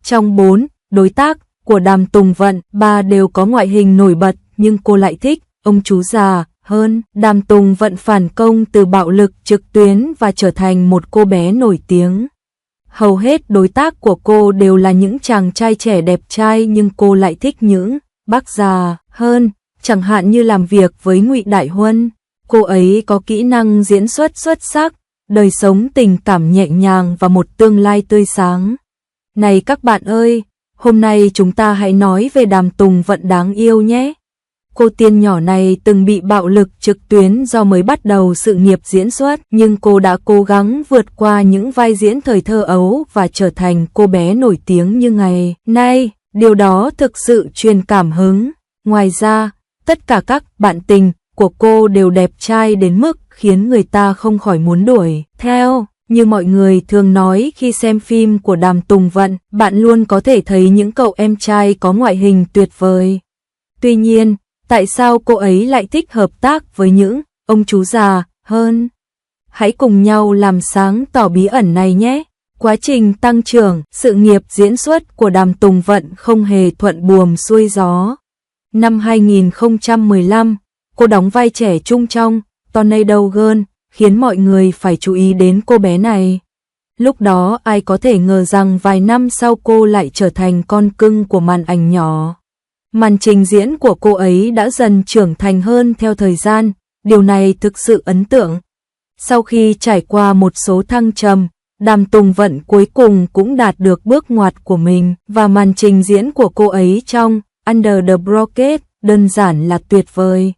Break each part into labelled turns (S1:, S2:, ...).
S1: Trong 4 đối tác của Đàm Tùng Vận, 3 đều có ngoại hình nổi bật, nhưng cô lại thích ông chú già hơn. Đàm Tùng Vận phản công từ bạo lực trực tuyến và trở thành một cô bé nổi tiếng. Hầu hết đối tác của cô đều là những chàng trai trẻ đẹp trai, nhưng cô lại thích những bác già hơn, chẳng hạn như làm việc với Ngụy Đại Huân. Cô ấy có kỹ năng diễn xuất xuất sắc, đời sống tình cảm nhẹ nhàng và một tương lai tươi sáng. Này các bạn ơi, hôm nay chúng ta hãy nói về Đàm Tùng Vận đáng yêu nhé. Cô tiên nhỏ này từng bị bạo lực trực tuyến do mới bắt đầu sự nghiệp diễn xuất, nhưng cô đã cố gắng vượt qua những vai diễn thời thơ ấu và trở thành cô bé nổi tiếng như ngày nay. Điều đó thực sự truyền cảm hứng. Ngoài ra, tất cả các bạn tình của cô đều đẹp trai đến mức khiến người ta không khỏi muốn đuổi theo. Như mọi người thường nói khi xem phim của Đàm Tùng Vận, bạn luôn có thể thấy những cậu em trai có ngoại hình tuyệt vời. Tuy nhiên, tại sao cô ấy lại thích hợp tác với những ông chú già hơn? Hãy cùng nhau làm sáng tỏ bí ẩn này nhé. Quá trình tăng trưởng, sự nghiệp diễn xuất của Đàm Tùng Vận không hề thuận buồm xuôi gió. Năm 2015, cô đóng vai trẻ trung trong Tornado Girl, khiến mọi người phải chú ý đến cô bé này. Lúc đó ai có thể ngờ rằng vài năm sau cô lại trở thành con cưng của màn ảnh nhỏ. Màn trình diễn của cô ấy đã dần trưởng thành hơn theo thời gian, điều này thực sự ấn tượng. Sau khi trải qua một số thăng trầm, Đàm Tùng Vận cuối cùng cũng đạt được bước ngoặt của mình, và màn trình diễn của cô ấy trong Under the Blockade đơn giản là tuyệt vời.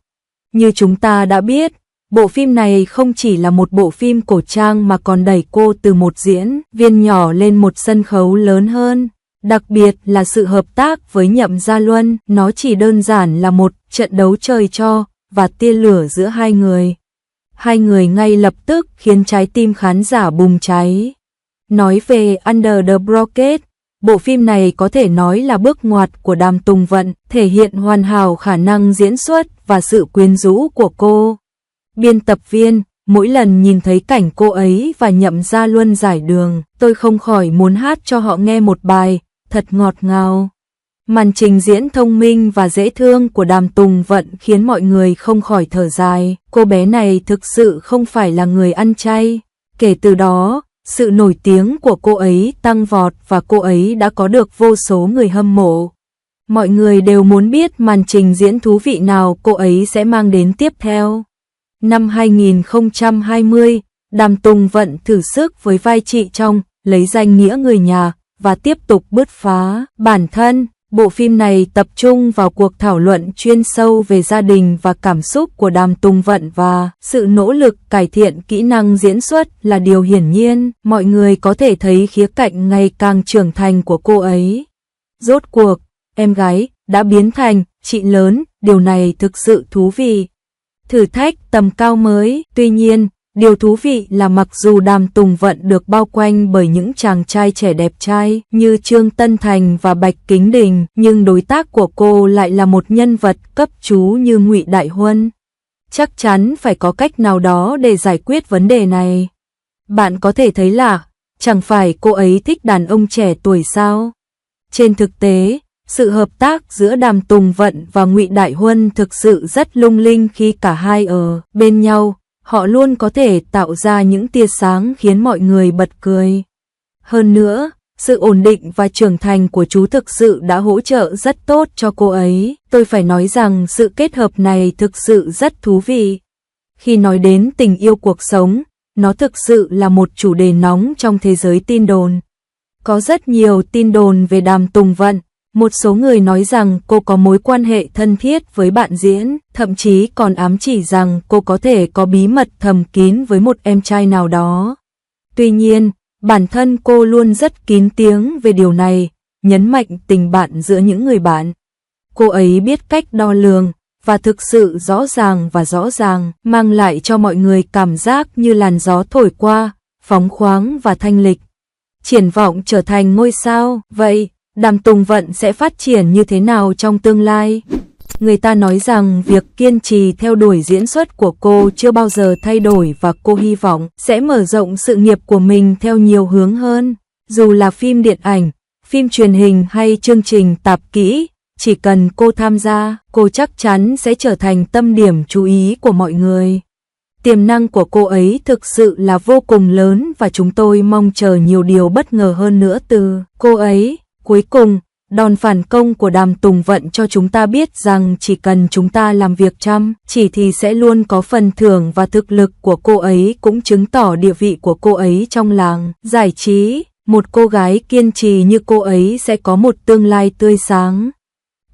S1: Như chúng ta đã biết, bộ phim này không chỉ là một bộ phim cổ trang mà còn đẩy cô từ một diễn viên nhỏ lên một sân khấu lớn hơn. Đặc biệt là sự hợp tác với Nhậm Gia Luân, nó chỉ đơn giản là một trận đấu trời cho và tia lửa giữa hai người. Hai người ngay lập tức khiến trái tim khán giả bùng cháy. Nói về Under the Blockade, bộ phim này có thể nói là bước ngoặt của Đàm Tùng Vận, thể hiện hoàn hảo khả năng diễn xuất và sự quyến rũ của cô. Biên tập viên, mỗi lần nhìn thấy cảnh cô ấy và Nhậm Gia Luân giải đường, tôi không khỏi muốn hát cho họ nghe một bài thật ngọt ngào. Màn trình diễn thông minh và dễ thương của Đàm Tùng Vận khiến mọi người không khỏi thở dài. Cô bé này thực sự không phải là người ăn chay. Kể từ đó, sự nổi tiếng của cô ấy tăng vọt và cô ấy đã có được vô số người hâm mộ. Mọi người đều muốn biết màn trình diễn thú vị nào cô ấy sẽ mang đến tiếp theo. Năm 2020, Đàm Tùng Vận thử sức với vai chị trong Lấy Danh Nghĩa Người Nhà và tiếp tục bứt phá bản thân. Bộ phim này tập trung vào cuộc thảo luận chuyên sâu về gia đình và cảm xúc của Đàm Tùng Vận, và sự nỗ lực cải thiện kỹ năng diễn xuất là điều hiển nhiên. Mọi người có thể thấy khía cạnh ngày càng trưởng thành của cô ấy. Rốt cuộc, em gái đã biến thành chị lớn, điều này thực sự thú vị. Thử thách tầm cao mới. Tuy nhiên, điều thú vị là mặc dù Đàm Tùng Vận được bao quanh bởi những chàng trai trẻ đẹp trai như Trương Tân Thành và Bạch Kính Đình, nhưng đối tác của cô lại là một nhân vật cấp chú như Ngụy Đại Huân. Chắc chắn phải có cách nào đó để giải quyết vấn đề này. Bạn có thể thấy là, chẳng phải cô ấy thích đàn ông trẻ tuổi sao? Trên thực tế, sự hợp tác giữa Đàm Tùng Vận và Ngụy Đại Huân thực sự rất lung linh khi cả hai ở bên nhau. Họ luôn có thể tạo ra những tia sáng khiến mọi người bật cười. Hơn nữa, sự ổn định và trưởng thành của chú thực sự đã hỗ trợ rất tốt cho cô ấy. Tôi phải nói rằng sự kết hợp này thực sự rất thú vị. Khi nói đến tình yêu cuộc sống, nó thực sự là một chủ đề nóng trong thế giới tin đồn. Có rất nhiều tin đồn về Đàm Tùng Vận. Một số người nói rằng cô có mối quan hệ thân thiết với bạn diễn, thậm chí còn ám chỉ rằng cô có thể có bí mật thầm kín với một em trai nào đó. Tuy nhiên, bản thân cô luôn rất kín tiếng về điều này, nhấn mạnh tình bạn giữa những người bạn. Cô ấy biết cách đo lường, và thực sự rõ ràng, mang lại cho mọi người cảm giác như làn gió thổi qua, phóng khoáng và thanh lịch. Triển vọng trở thành ngôi sao, vậy Đàm Tùng Vận sẽ phát triển như thế nào trong tương lai? Người ta nói rằng việc kiên trì theo đuổi diễn xuất của cô chưa bao giờ thay đổi, và cô hy vọng sẽ mở rộng sự nghiệp của mình theo nhiều hướng hơn. Dù là phim điện ảnh, phim truyền hình hay chương trình tạp kỹ, chỉ cần cô tham gia, cô chắc chắn sẽ trở thành tâm điểm chú ý của mọi người. Tiềm năng của cô ấy thực sự là vô cùng lớn và chúng tôi mong chờ nhiều điều bất ngờ hơn nữa từ cô ấy. Cuối cùng, đòn phản công của Đàm Tùng Vận cho chúng ta biết rằng chỉ cần chúng ta làm việc chăm chỉ thì sẽ luôn có phần thưởng, và thực lực của cô ấy cũng chứng tỏ địa vị của cô ấy trong làng giải trí. Một cô gái kiên trì như cô ấy sẽ có một tương lai tươi sáng.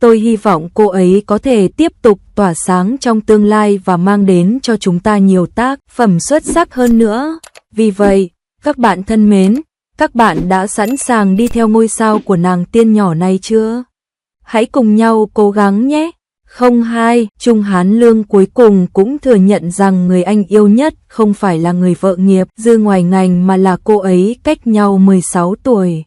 S1: Tôi hy vọng cô ấy có thể tiếp tục tỏa sáng trong tương lai và mang đến cho chúng ta nhiều tác phẩm xuất sắc hơn nữa. Vì vậy, các bạn thân mến, các bạn đã sẵn sàng đi theo ngôi sao của nàng tiên nhỏ này chưa? Hãy cùng nhau cố gắng nhé! 02. Trung Hán Lương cuối cùng cũng thừa nhận rằng người anh yêu nhất không phải là người vợ nghiệp dư ngoài ngành mà là cô ấy, cách nhau 16 tuổi.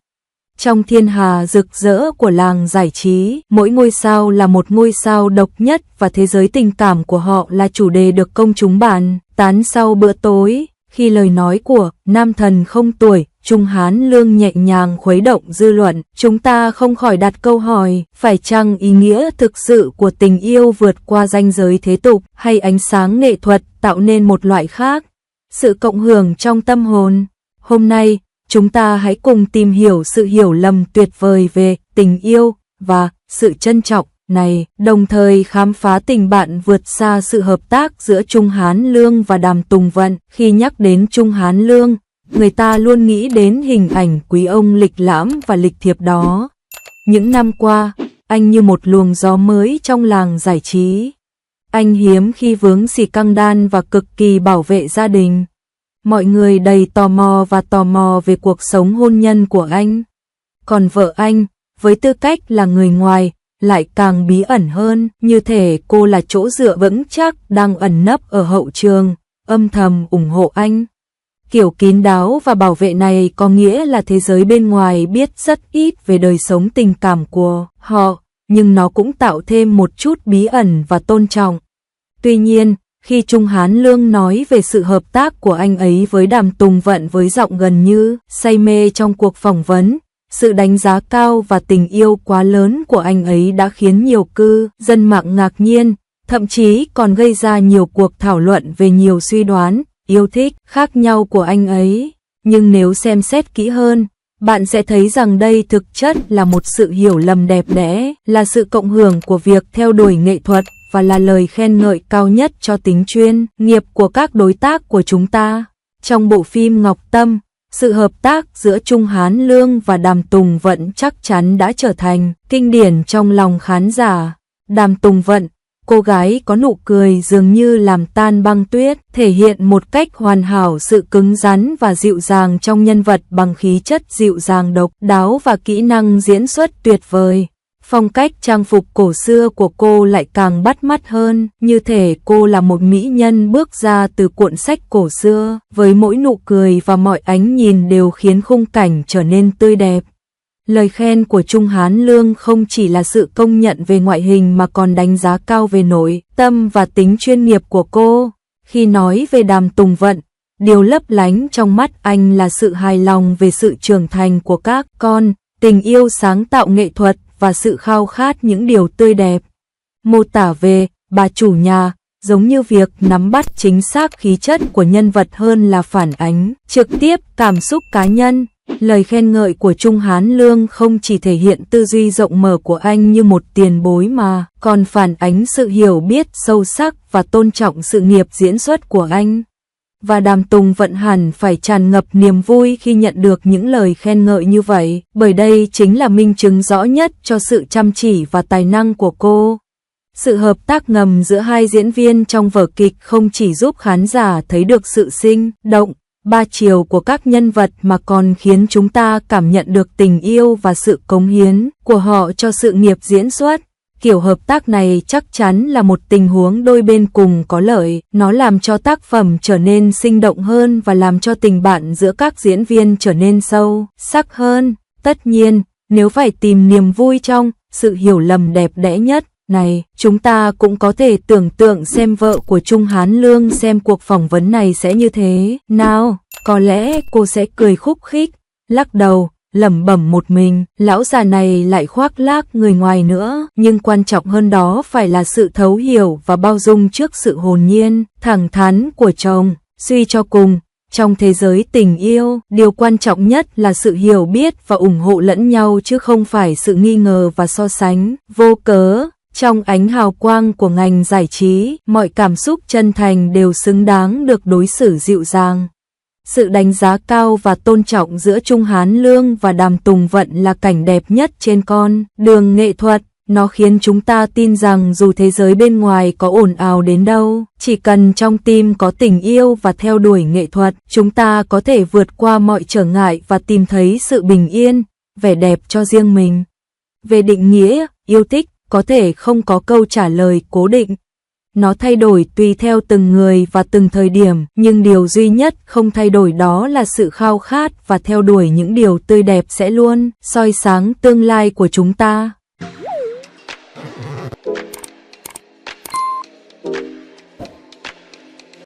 S1: Trong thiên hà rực rỡ của làng giải trí, mỗi ngôi sao là một ngôi sao độc nhất và thế giới tình cảm của họ là chủ đề được công chúng bàn tán sau bữa tối. Khi lời nói của nam thần không tuổi, Trung Hán Lương nhẹ nhàng khuấy động dư luận, chúng ta không khỏi đặt câu hỏi, phải chăng ý nghĩa thực sự của tình yêu vượt qua ranh giới thế tục, hay ánh sáng nghệ thuật tạo nên một loại khác, sự cộng hưởng trong tâm hồn? Hôm nay, chúng ta hãy cùng tìm hiểu sự hiểu lầm tuyệt vời về tình yêu và sự trân trọng này, đồng thời khám phá tình bạn vượt xa sự hợp tác giữa Trung Hán Lương và Đàm Tùng Vận. Khi nhắc đến Trung Hán Lương, người ta luôn nghĩ đến hình ảnh quý ông lịch lãm và lịch thiệp đó. Những năm qua, anh như một luồng gió mới trong làng giải trí. Anh hiếm khi vướng xì căng đan và cực kỳ bảo vệ gia đình. Mọi người đầy tò mò về cuộc sống hôn nhân của anh. Còn vợ anh, với tư cách là người ngoài, lại càng bí ẩn hơn, như thể cô là chỗ dựa vững chắc đang ẩn nấp ở hậu trường, âm thầm ủng hộ anh. Kiểu kín đáo và bảo vệ này có nghĩa là thế giới bên ngoài biết rất ít về đời sống tình cảm của họ, nhưng nó cũng tạo thêm một chút bí ẩn và tôn trọng. Tuy nhiên, khi Trung Hán Lương nói về sự hợp tác của anh ấy với Đàm Tùng Vận với giọng gần như say mê trong cuộc phỏng vấn, sự đánh giá cao và tình yêu quá lớn của anh ấy đã khiến nhiều cư dân mạng ngạc nhiên, thậm chí còn gây ra nhiều cuộc thảo luận về nhiều suy đoán, yêu thích khác nhau của anh ấy. Nhưng nếu xem xét kỹ hơn, bạn sẽ thấy rằng đây thực chất là một sự hiểu lầm đẹp đẽ, là sự cộng hưởng của việc theo đuổi nghệ thuật và là lời khen ngợi cao nhất cho tính chuyên nghiệp của các đối tác của chúng ta. Trong bộ phim Ngọc Tâm, sự hợp tác giữa Trung Hán Lương và Đàm Tùng Vận chắc chắn đã trở thành kinh điển trong lòng khán giả. Đàm Tùng Vận, cô gái có nụ cười dường như làm tan băng tuyết, thể hiện một cách hoàn hảo sự cứng rắn và dịu dàng trong nhân vật bằng khí chất dịu dàng độc đáo và kỹ năng diễn xuất tuyệt vời. Phong cách trang phục cổ xưa của cô lại càng bắt mắt hơn, như thể cô là một mỹ nhân bước ra từ cuộn sách cổ xưa, với mỗi nụ cười và mọi ánh nhìn đều khiến khung cảnh trở nên tươi đẹp. Lời khen của Trung Hán Lương không chỉ là sự công nhận về ngoại hình mà còn đánh giá cao về nội tâm và tính chuyên nghiệp của cô. Khi nói về Đàm Tùng Vận, điều lấp lánh trong mắt anh là sự hài lòng về sự trưởng thành của các con, tình yêu sáng tạo nghệ thuật và sự khao khát những điều tươi đẹp. Mô tả về bà chủ nhà, giống như việc nắm bắt chính xác khí chất của nhân vật hơn là phản ánh trực tiếp cảm xúc cá nhân. Lời khen ngợi của Trung Hán Lương không chỉ thể hiện tư duy rộng mở của anh như một tiền bối mà còn phản ánh sự hiểu biết sâu sắc và tôn trọng sự nghiệp diễn xuất của anh. Và Đàm Tùng Vận hẳn phải tràn ngập niềm vui khi nhận được những lời khen ngợi như vậy, bởi đây chính là minh chứng rõ nhất cho sự chăm chỉ và tài năng của cô. Sự hợp tác ngầm giữa hai diễn viên trong vở kịch không chỉ giúp khán giả thấy được sự sinh động, ba chiều của các nhân vật mà còn khiến chúng ta cảm nhận được tình yêu và sự cống hiến của họ cho sự nghiệp diễn xuất. Kiểu hợp tác này chắc chắn là một tình huống đôi bên cùng có lợi, nó làm cho tác phẩm trở nên sinh động hơn và làm cho tình bạn giữa các diễn viên trở nên sâu sắc hơn. Tất nhiên, nếu phải tìm niềm vui trong sự hiểu lầm đẹp đẽ nhất này, chúng ta cũng có thể tưởng tượng xem vợ của Trung Hán Lương xem cuộc phỏng vấn này sẽ như thế nào. Có lẽ cô sẽ cười khúc khích, lắc đầu, lẩm bẩm một mình, lão già này lại khoác lác người ngoài nữa, nhưng quan trọng hơn đó phải là sự thấu hiểu và bao dung trước sự hồn nhiên, thẳng thắn của chồng. Suy cho cùng, trong thế giới tình yêu, điều quan trọng nhất là sự hiểu biết và ủng hộ lẫn nhau chứ không phải sự nghi ngờ và so sánh vô cớ. Trong ánh hào quang của ngành giải trí, mọi cảm xúc chân thành đều xứng đáng được đối xử dịu dàng. Sự đánh giá cao và tôn trọng giữa Trung Hán Lương và Đàm Tùng Vận là cảnh đẹp nhất trên con đường nghệ thuật. Nó khiến chúng ta tin rằng dù thế giới bên ngoài có ồn ào đến đâu, chỉ cần trong tim có tình yêu và theo đuổi nghệ thuật, chúng ta có thể vượt qua mọi trở ngại và tìm thấy sự bình yên, vẻ đẹp cho riêng mình. Về định nghĩa, yêu thích có thể không có câu trả lời cố định. Nó thay đổi tùy theo từng người và từng thời điểm, nhưng điều duy nhất không thay đổi đó là sự khao khát và theo đuổi những điều tươi đẹp sẽ luôn soi sáng tương lai của chúng ta.